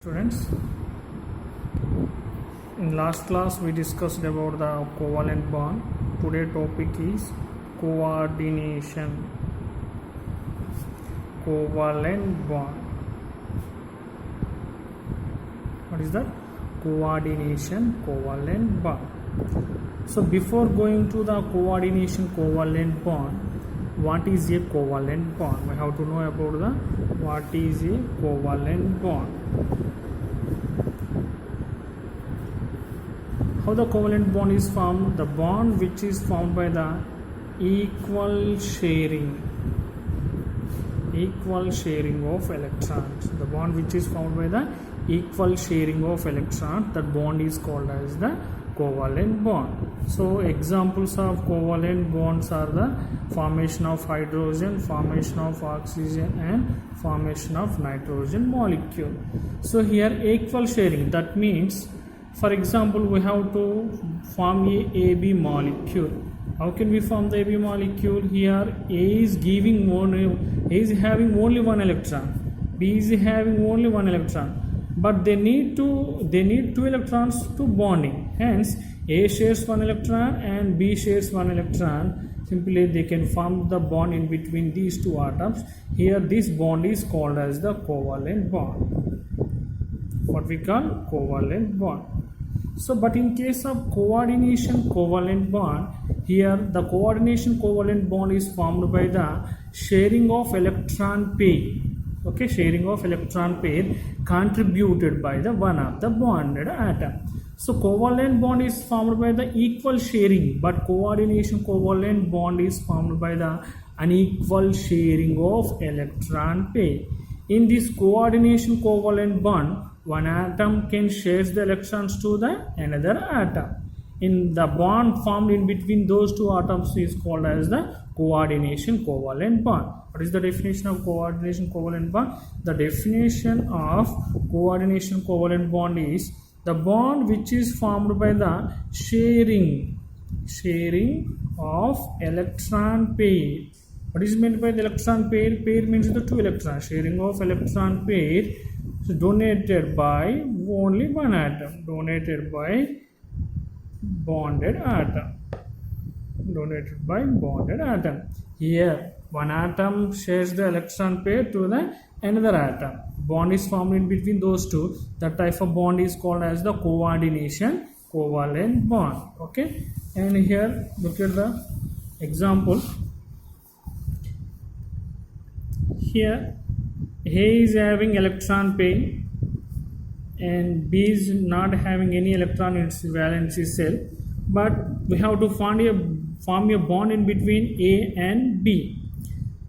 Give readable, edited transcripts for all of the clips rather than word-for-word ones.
Students, in last class we discussed about the covalent bond. Today topic is coordination. Covalent bond. What is that? Coordination, covalent bond. So before going to the coordination covalent bond, what is a covalent bond? We have to know about the what is a covalent bond. How the covalent bond is formed? The bond which is formed by the equal sharing of electrons. The bond which is formed by the equal sharing of electrons, that bond is called as the covalent bond. So examples of covalent bonds are the formation of hydrogen, formation of oxygen, and formation of nitrogen molecule. So here equal sharing, that means, for example, we have to form a AB molecule. How can we form the AB molecule? Here A is having only one electron, B is having only one electron, but they need two electrons to bonding. Hence A shares one electron and B shares one electron. Simply they can form the bond in between these two atoms. Here this bond is called as the covalent bond. What we call covalent bond. So, but in case of coordination covalent bond, here the coordination covalent bond is formed by the sharing of electron pair. Okay, sharing of electron pair contributed by the one of the bonded atom. So, covalent bond is formed by the equal sharing, but coordination covalent bond is formed by the unequal sharing of electron pair. In this coordination covalent bond, one atom can share the electrons to the another atom. In the bond formed in between those two atoms is called as the coordination covalent bond. What is the definition of coordination covalent bond? The definition of coordination covalent bond is the bond which is formed by the sharing of electron pair. What is meant by the electron pair? Pair means the two electrons. Sharing of electron pair donated by only one atom. Donated by bonded atom. Donated by bonded atom. Here one atom shares the electron pair to the another atom. Bond is formed in between those two. That type of bond is called as the coordination covalent bond. Okay, and here look at the example. Here A is having electron pair and B is not having any electron in its valency shell, but we have to form a bond in between A and B.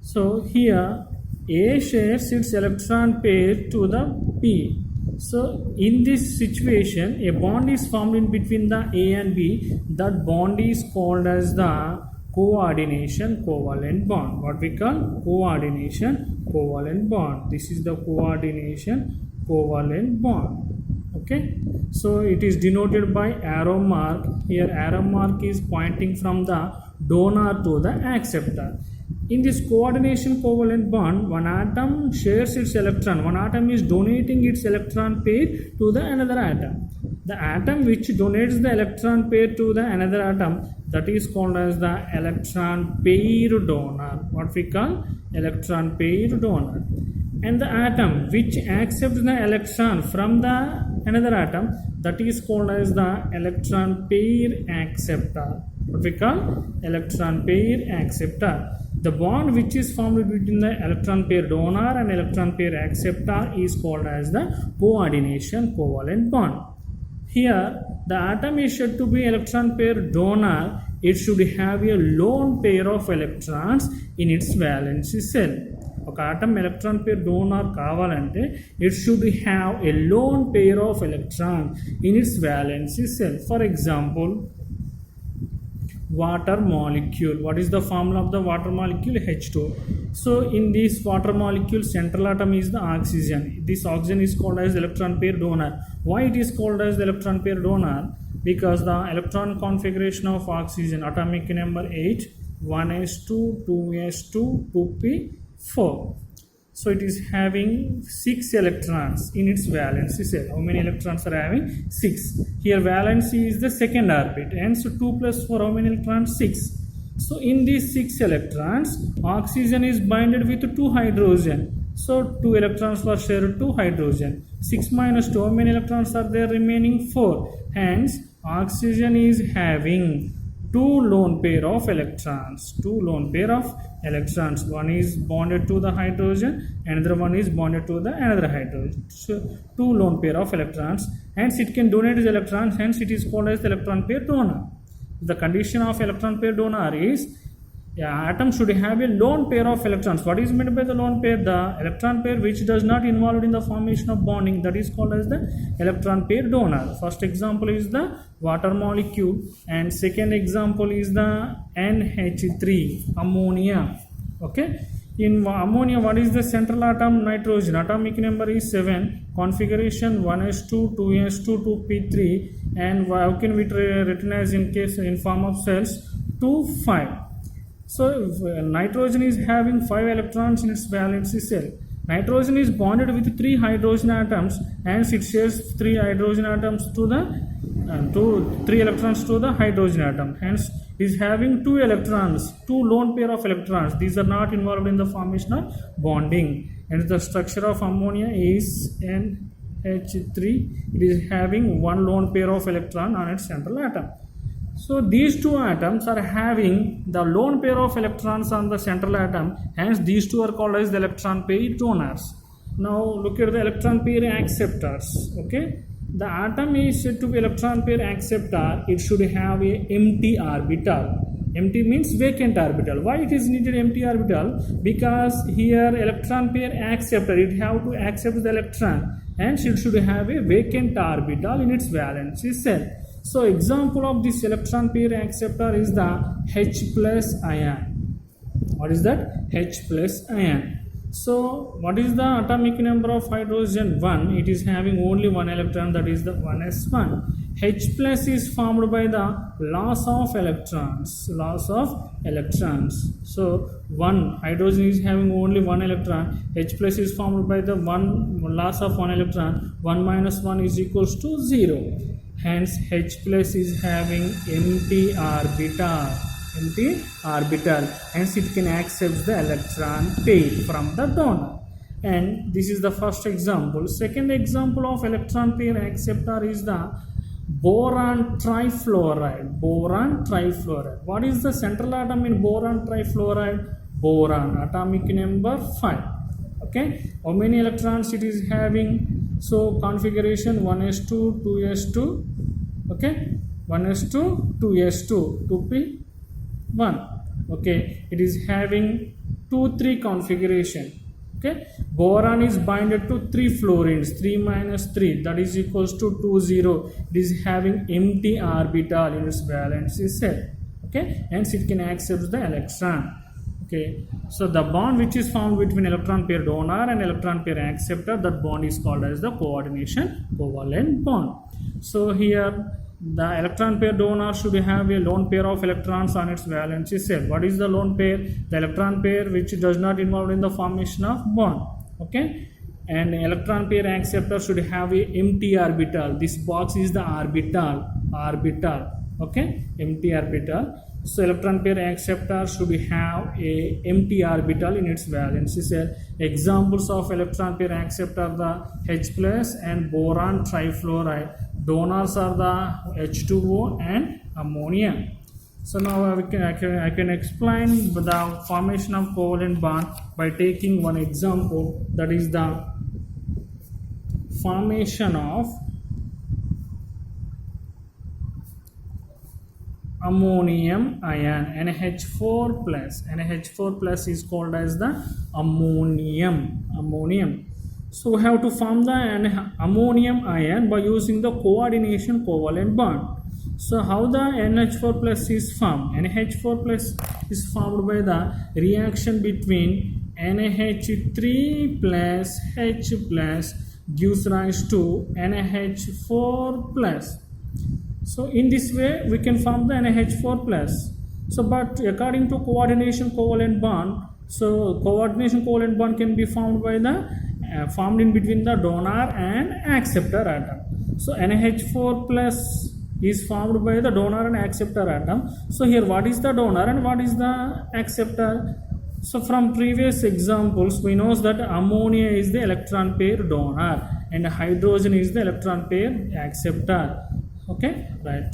So here A shares its electron pair to the B. So in this situation, a bond is formed in between the A and B. That bond is called as the coordination covalent bond. What we call coordination covalent bond. This is the coordination covalent bond. Okay, so it is denoted by arrow mark. Here arrow mark is pointing from the donor to the acceptor. In this coordination covalent bond, one atom shares its electron. One atom is donating its electron pair to the another atom. The atom which donates the electron pair to the another atom, that is called as the electron pair donor. What we call electron pair donor. And the atom which accepts the electron from the another atom, that is called as the electron pair acceptor. What we call electron pair acceptor. The bond which is formed between the electron pair donor and electron pair acceptor is called as the coordination covalent bond. Here the atom is said to be electron pair donor. It should have a lone pair of electrons in its valency shell. ఒక atom electron pair donor కావాలంటే it should have a lone pair of electrons in its valency shell. For example, water molecule. What is the formula of the water molecule? H2. So in this water molecule, central atom is the oxygen. This oxygen is called as electron pair donor. Why it is called as the electron pair donor? Because the electron configuration of oxygen, atomic number 8, 1s2, 2s2, 2p4. So it is having 6 electrons in its valency cell. How many electrons are having? 6. Here valency is the second orbit, and so 2 plus 4, how many electrons? 6. So in these 6 electrons, oxygen is binded with 2 hydrogen. So 2 electrons were shared to hydrogen. 6 minus 2, how many electrons are there remaining? 4. Hence, oxygen is having 2 lone pair of electrons. 2 lone pair of electrons. One is bonded to the hydrogen, another one is bonded to the another hydrogen. So 2 lone pair of electrons. Hence, it can donate its electrons. Hence, it is called as the electron pair donor. The condition of electron pair donor is atom should have a lone pair of electrons. What is meant by the lone pair? The electron pair which does not involve in the formation of bonding, that is called as the electron pair donor. First example is the water molecule, and second example is the NH3, ammonia. Okay. In ammonia, what is the central atom? Nitrogen. Atomic number is 7. Configuration 1s2, 2s2, 2p3, and how can we written as in case in form of cells? 2, 5. So nitrogen is having 5 electrons in its valency cell. Nitrogen is bonded with 3 hydrogen atoms, and it shares 3 hydrogen atoms to the 3 electrons to the hydrogen atom. Hence, is having 2 electrons, 2 lone pair of electrons. These are not involved in the formation of bonding. And the structure of ammonia is NH3. It is having 1 lone pair of electron on its central atom. So these 2 atoms are having the lone pair of electrons on the central atom. Hence, these 2 are called as the electron pair donors. Now look at the electron pair acceptors. Okay. The atom is said to be electron pair acceptor. It should have a empty orbital. Empty means vacant orbital. Why it is needed empty orbital? Because here electron pair acceptor, it have to accept the electron, and it should have a vacant orbital in its valency cell. So example of this electron pair acceptor is the H plus ion. What is that? H plus ion. So what is the atomic number of hydrogen? 1. It is having only 1 electron, that is the 1s1. H plus is formed by the loss of electrons. Loss of electrons. So 1 hydrogen is having only 1 electron. H plus is formed by the loss of 1 electron. 1 minus 1 is equals to 0. Hence H plus is having empty orbital. Empty orbital. Hence it can accept the electron pair from the donor. And this is the first example. Second example of electron pair acceptor is the boron trifluoride. Boron trifluoride. What is the central atom in boron trifluoride? Boron. Atomic number 5. Okay. How many electrons it is having? So configuration 1s2, 2s2. Okay. 1s2, 2s2, 2p1. Okay. It is having 2-3 configuration. Okay. Boron is binded to 3 fluorines. 3 minus 3, that is equals to 2, 0. It is having empty orbital in its valency cell. Okay. Hence it can accept the electron. Okay. So the bond which is found between electron pair donor and electron pair acceptor, that bond is called as the coordination covalent bond. So here the electron pair donor should have a lone pair of electrons on its valency cell. What is the lone pair? The electron pair which does not involve in the formation of bond. Okay. And electron pair acceptor should have a empty orbital. This box is the orbital. Okay. Empty orbital. So electron pair acceptor should have a empty orbital in its valency cell. Examples of electron pair acceptor are the H plus and boron trifluoride. Donors are the H2O and ammonia. So now I can explain the formation of covalent bond by taking one example, that is the formation of ammonium ion, NH4 plus. NH4 plus is called as the ammonium. So we have to form the ammonium ion by using the coordination covalent bond. So how the NH4 plus is formed? NH4 plus is formed by the reaction between NH3 plus H plus gives rise to NH4 plus. So in this way we can form the NH4 plus. So but according to coordination covalent bond, So coordination covalent bond can be formed by the formed in between the donor and acceptor atom. So NH4 plus is formed by the donor and acceptor atom. So here what is the donor and what is the acceptor? So from previous examples we know that ammonia is the electron pair donor and hydrogen is the electron pair acceptor. Okay, right.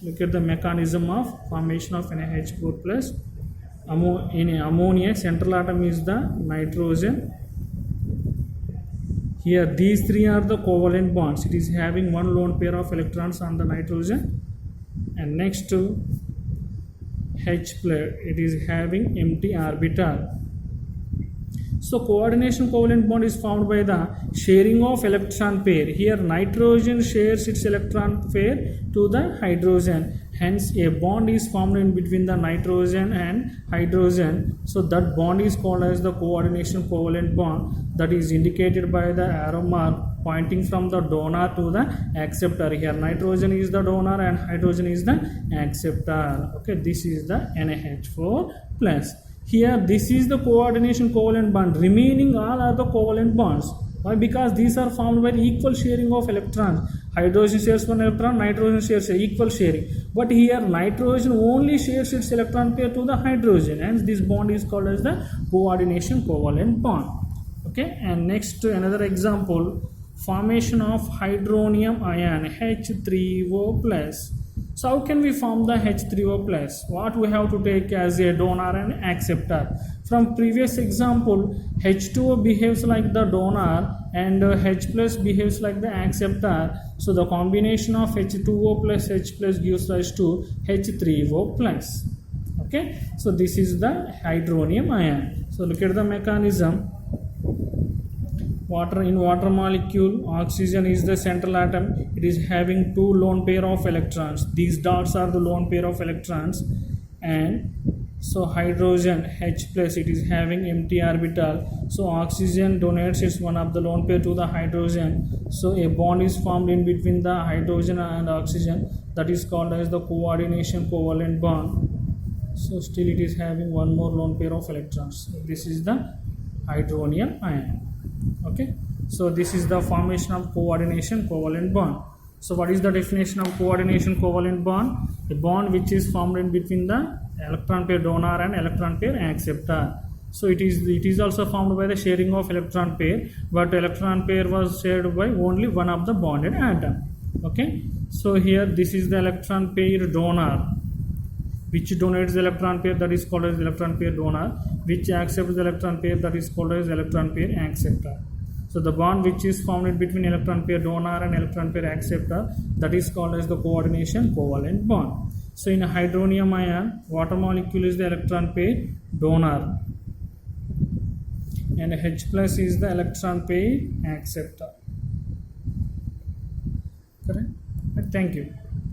Look at the mechanism of formation of NH4 plus. In ammonia, central atom is the nitrogen. Here these three are the covalent bonds. It is having one lone pair of electrons on the nitrogen, and next to H plus it is having empty orbital. So coordination covalent bond is formed by the sharing of electron pair. Here nitrogen shares its electron pair to the hydrogen. Hence a bond is formed in between the nitrogen and hydrogen. So that bond is called as the coordination covalent bond, that is indicated by the arrow mark pointing from the donor to the acceptor. Here nitrogen is the donor and hydrogen is the acceptor. Okay, this is the NH4 plus. Here this is the coordination covalent bond. Remaining all are the covalent bonds. Why? Because these are formed by equal sharing of electrons. Hydrogen shares one electron, nitrogen shares equal sharing. But here nitrogen only shares its electron pair to the hydrogen, and this bond is called as the coordination covalent bond. Okay, and next another example, formation of hydronium ion H3O plus. So how can we form the H3O plus? What we have to take as a donor and acceptor? From previous example, H2O behaves like the donor and H plus behaves like the acceptor. So the combination of H2O plus H plus gives rise to H3O plus. Okay, so this is the hydronium ion. So look at the mechanism. Water molecule, oxygen is the central atom. It is having two lone pair of electrons. These dots are the lone pair of electrons, and so hydrogen H plus, it is having empty orbital. So oxygen donates its one of the lone pair to the hydrogen. So a bond is formed in between the hydrogen and oxygen, that is called as the coordination covalent bond. So still it is having one more lone pair of electrons. This is the hydronium ion. Okay, so this is the formation of coordination covalent bond. So what is the definition of coordination covalent bond? A bond which is formed in between the electron pair donor and electron pair acceptor. So it is also formed by the sharing of electron pair, but electron pair was shared by only one of the bonded atom. Okay, so here this is the electron pair donor, which donates the electron pair, that is called as electron pair donor, which accepts the electron pair, that is called as electron pair acceptor. So the bond which is formed in between electron pair donor and electron pair acceptor, that is called as the coordination covalent bond. So in a hydronium ion, water molecule is the electron pair donor and H plus is the electron pair acceptor. Correct? Thank you.